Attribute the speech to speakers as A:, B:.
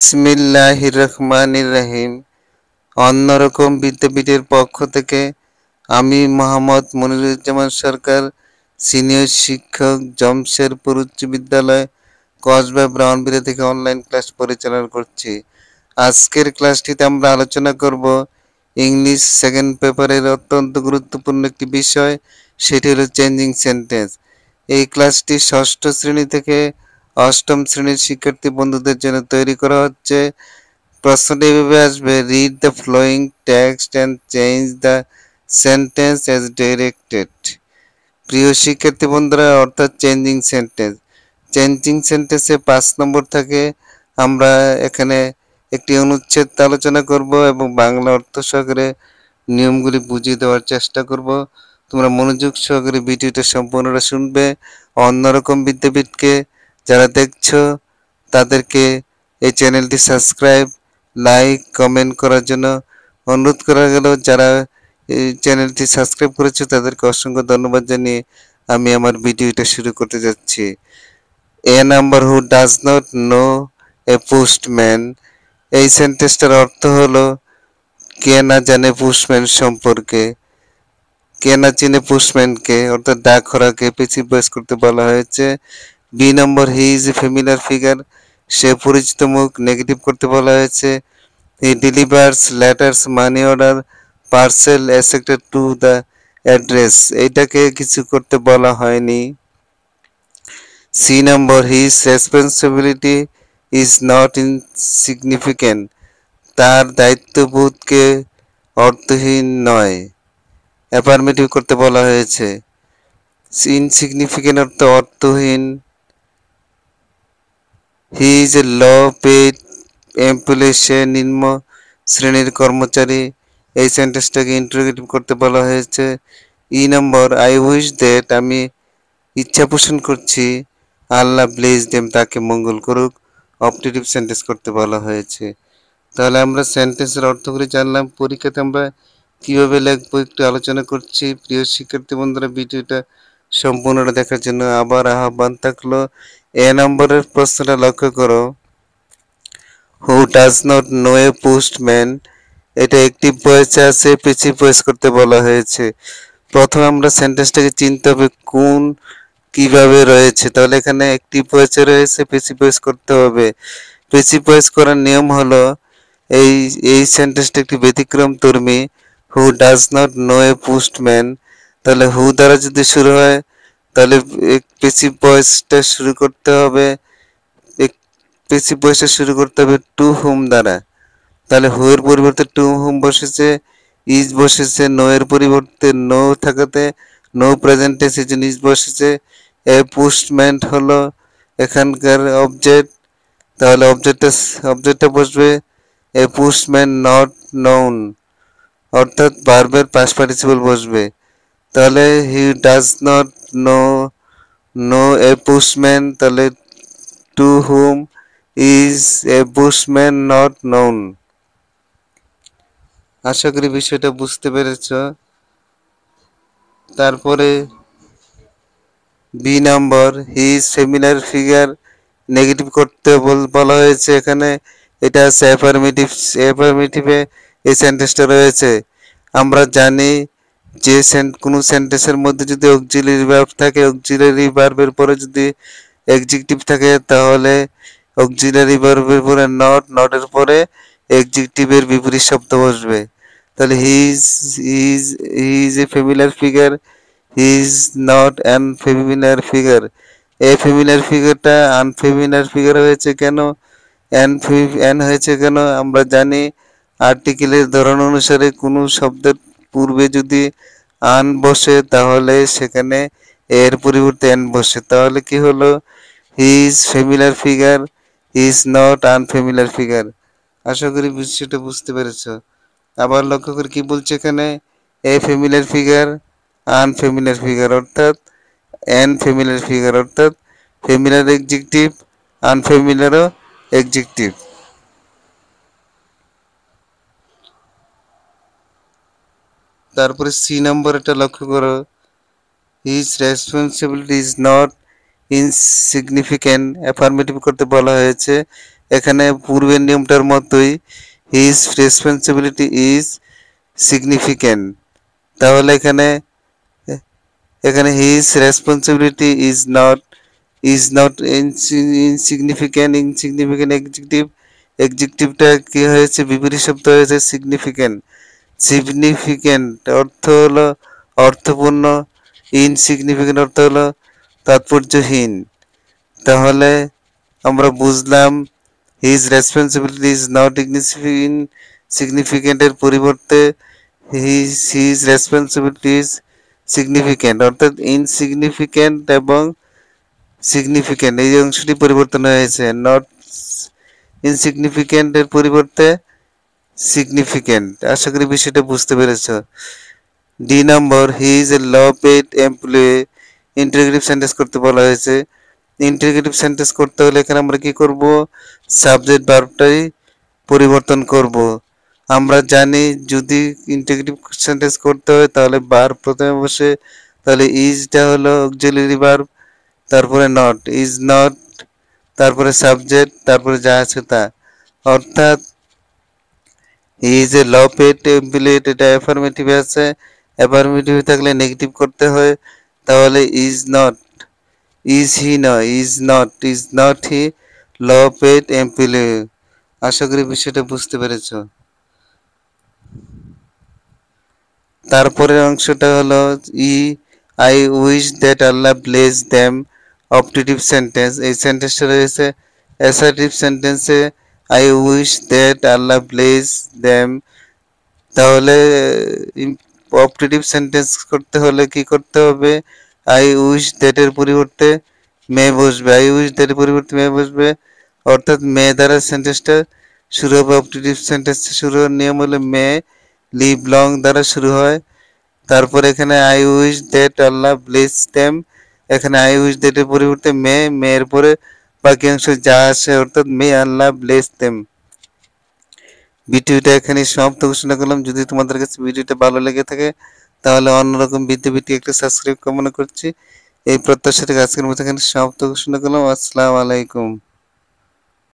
A: বিসমিল্লাহির রহমানির রহিম। অন্যরকম বিদ্যাপীঠের পক্ষ থেকে আমি মোহাম্মদ মনিরুজ্জামান সরকার, সিনিয়র শিক্ষক, জমশেরপুর উচ্চ বিদ্যালয়, কসবা ব্রাউনবিরা থেকে অনলাইন ক্লাস পরিচালনা করছি। আজকের ক্লাসটিতে আমরা আলোচনা করব ইংলিশ সেকেন্ড পেপারের অত্যন্ত গুরুত্বপূর্ণ একটি বিষয়, সেটি হলো চেঞ্জিং সেন্টেন্স। এই ক্লাসটি ষষ্ঠ শ্রেণী থেকে অষ্টম শ্রেণীর শিক্ষার্থী বন্ধুদের জন্য তৈরি করা হচ্ছে। প্রশ্নটি এভাবে আসবে: read the following text and change the sentence as directed. প্রিয় শিক্ষার্থী বন্ধুরা, অর্থাৎ চেঞ্জিং সেন্টেন্সে 5 নম্বর থাকে। আমরা এখানে একটি অনুচ্ছেদ আলোচনা করব এবং বাংলা অর্থ সহকারে নিয়মগুলি বুঝিয়ে দেওয়ার চেষ্টা করব। তোমরা মনোযোগ সহকারে ভিডিওটা সম্পূর্ণটা শুনবে। অন্যরকম বিদ্যাপীঠকে যারা দেখছো তাদেরকে এই চ্যানেলটি সাবস্ক্রাইব, লাইক, কমেন্ট করার জন্য অনুরোধ করা গেল। যারা এই চ্যানেলটি সাবস্ক্রাইব করেছো তাদেরকে অসংখ্য ধন্যবাদ জানিয়ে আমি আমার ভিডিওটা শুরু করতে যাচ্ছি। A number who does not know a postman. এই সেন্টেন্সটার অর্থ হলো কে না জানে পোস্টম্যান সম্পর্কে, কে না চিনে পোস্টম্যানকে, অর্থাৎ ডাকঘরাকে পেছিভ ভয়েস করতে বলা হয়েছে। B number, he is a familiar figure. সে পরিচিত মুখ, নেগেটিভ করতে বলা হয়েছে। He delivers letters, money order, parcel এসেক্টেড টু দ্য অ্যাড্রেস। এইটাকে কিছু করতে বলা হয়নি। C number, his responsibility is not insignificant. তার দায়িত্ববোধকে অর্থহীন নয়। অ্যাফার্মেটিভ করতে বলা হয়েছে। ইনসিগনিফিক্যান্ট অর্থ অর্থহীন। He is a low paid employee. সে নিম্ন শ্রেণীর কর্মচারী। এই সেন্টেন্সটাকে ইন্টারোগেটিভ করতে বলা হয়েছে। E number, I wish that. আমি ইচ্ছা পোষণ করছি। আল্লাহ ব্লেস দেম, তাকে মঙ্গল করুক। অপটেটিভ সেন্টেন্স করতে বলা হয়েছে। তাহলে আমরা সেন্টেন্সের অর্থগুলি জানলাম। পরীক্ষাতে আমরা কিভাবে লিখবো একটু আলোচনা করছি। প্রিয় শিক্ষার্থী বন্ধুরা, ভিডিওটা সম্পূর্ণটা দেখার জন্য আবার আহ্বান থাকলো। এ নম্বরের প্রশ্নটা লক্ষ্য করো। হু does not know a postman. এটা একটি ভয়েসে আছে, পেছিভ ভয়েস করতে বলা হয়েছে। প্রথমে আমরা সেন্টেন্সটাকে চিনতে হবে কোন কিভাবে রয়েছে। তাহলে এখানে একটি ভয়েসে রয়েছে, পেছিভ ভয়েস করতে হবে। পেছিভ ভয়েস করার নিয়ম হলো এই এই সেন্টেন্সটা একটি ব্যতিক্রম ধর্মী। হু does not know a postman, তাহলে হু দ্বারা যদি শুরু হয় তাহলে পেসিভ ভয়েসটা শুরু করতে হবে, পেসিভ ভয়েসটা শুরু করতে হবে টু হুম দ্বারা। তাহলে হু এর পরিবর্তে টু হুম বসেছে, ইজ বসেছে। নো এর পরিবর্তে নো থাকাতে নো প্রেজেন্ট টেন্স, এই জন্য ইজ বসেছে। এ পোস্টম্যান হলো এখানকার অবজেক্ট, তাহলে অবজেক্টটা বসবে এ পোস্টম্যান নট নোন, অর্থাৎ ভার্বের পাস্ট পার্টিসিপল বসবে। তাহলে he does not know know a postman, তাহলে to whom is a postman not known. আশা করি বিষয়টা বুঝতে পেরেছ। তারপরে B number, his familiar figure, negative করতে বলা হয়েছে এখানে। এটা আছে অ্যাফার্মেটিভ। অ্যাফার্মেটিভে এই সেন্টেন্সটা রয়েছে। আমরা জানি যে কোনো সেন্টেন্সের মধ্যে যদি অক্সিলারি ভার্ব থাকে, অক্সিলারি ভার্বের পরে যদি অ্যাডজেক্টিভ থাকে, তাহলে অক্সিলারি ভার্বের পরে নট, নটের পরে অ্যাডজেক্টিভের বিপরীত শব্দ বসবে। তাহলে হি is a familiar figure, he is not an familiar figure. এই ফেমিলিয়ার ফিগারটা আনফেমিলিয়ার ফিগার হয়েছে কেন, অ্যান হয়েছে কেন? আমরা জানি আর্টিকেলের ধরন অনুসারে কোনো শব্দের পূর্বে যদি আন বসে তাহলে সেখানে এর পরিবর্তে এন বসে। তাহলে কি হলো? He is familiar figure, he is not unfamiliar figure. আশা করি বিষয়টা বুঝতে পেরেছ। আবার লক্ষ্য করে কি বলছে এখানে, এ ফেমিলিয়ার ফিগার, আনফেমিলিয়ার ফিগার, অর্থাৎ অ্যান ফেমিলিয়ার ফিগার, অর্থাৎ ফেমিলিয়ার এক্সিকিউটিভ, আনফেমিলিয়ারও এক্সিকিউটিভ। তারপরে সি নম্বর এটা লক্ষ্য করো, his responsibility is not insignificant. Affirmative করতে বলা হয়েছে। এখানে পূর্বের নিয়মটার মতোই হিজ রেসপন্সিবিলিটি ইজ সিগনিফিক্যান্ট। তাহলে এখানে এখানে his responsibility is not insignificant. Insignificant এক্সিকিউটিভটা কি হয়েছে, বিপরীত শব্দ হয়েছে সিগনিফিক্যান্ট। সিগনিফিক্যান্ট অর্থ হলো অর্থপূর্ণ, ইনসিগনিফিক্যান্ট অর্থ হলো তাৎপর্যহীন। তাহলে আমরা বুঝলাম his responsibility is not insignificant এর পরিবর্তে হিজ রেসপন্সিবিলিটি ইজ সিগনিফিক্যান্ট, অর্থাৎ ইনসিগনিফিক্যান্ট এবং সিগনিফিক্যান্ট এই অংশটি পরিবর্তন হয়েছে। নট ইনসিগনিফিক্যান্ট এর পরিবর্তে সিগনিফিক্যান্ট। আশা করি বিষয়টা বুঝতে পেরেছ। D number, he is a low paid employee. Interrogative sentence করতে বলা হয়েছে। ইন্টারোগেটিভ সেন্টেন্স করতে হলে এখানে আমরা কি করব, সাবজেক্ট ভার্বটাই পরিবর্তন করব। আমরা জানি যদি ইন্টারোগেটিভ সেন্টেন্স করতে হয় তাহলে ভার্ব প্রথমে বসে, তাহলে ইজটা হলো অক্সিলারি ভার্ব, তারপরে নট, ইজ নট, তারপরে সাবজেক্ট, তারপরে যা আছে তা। অর্থাৎ he is a low paid employee, এটা অ্যাফার্মেটিভ আছে। অ্যাফার্মেটিভ থাকলে নেগেটিভ করতে হয়, তাহলে ইজ নট, ইজ হি নয়, is not he low paid employee. আশা করি বিষয়টা বুঝতে পেরেছ। তারপরের অংশটা হলো E I wish that Allah bless them. Optative sentence, এই সেন্টেন্সটা রয়েছে অ্যাসার্টিভ সেন্টেন্সে I wish that Allah bless them. তাহলে অপটেটিভ সেন্টেন্স করতে হলে কি করতে হবে, আই উইশ দ্যাট এর পরিবর্তে মে বসবে, আই উইশ দ্যাট এর পরিবর্তে মে বসবে, অর্থাৎ মে দ্বারা সেন্টেন্সটা শুরু হবে। অপটেটিভ সেন্টেন্স শুরু হওয়ার নিয়ম হলো মে, লিভ লং দ্বারা শুরু হয়। তারপর এখানে I wish that Allah bless them, এখানে আই উইশ দ্যাট এর পরিবর্তে মে, মে এর পরে বাকি অংশ যা আসে অর্থাৎ মে আল্লাহ ব্লেস দেম। ভিডিওটা এখানে সমাপ্ত ঘোষণা করলাম। যদি তোমাদের কাছে ভিডিওটা ভালো লেগে থাকে তাহলে অন্যরকম ভিডিও একটা সাবস্ক্রাইব কামনা করছি। এই প্রত্যাশা থেকে আজকের মতো এখানে সমাপ্ত ঘোষণা করলাম। আসসালামু আলাইকুম।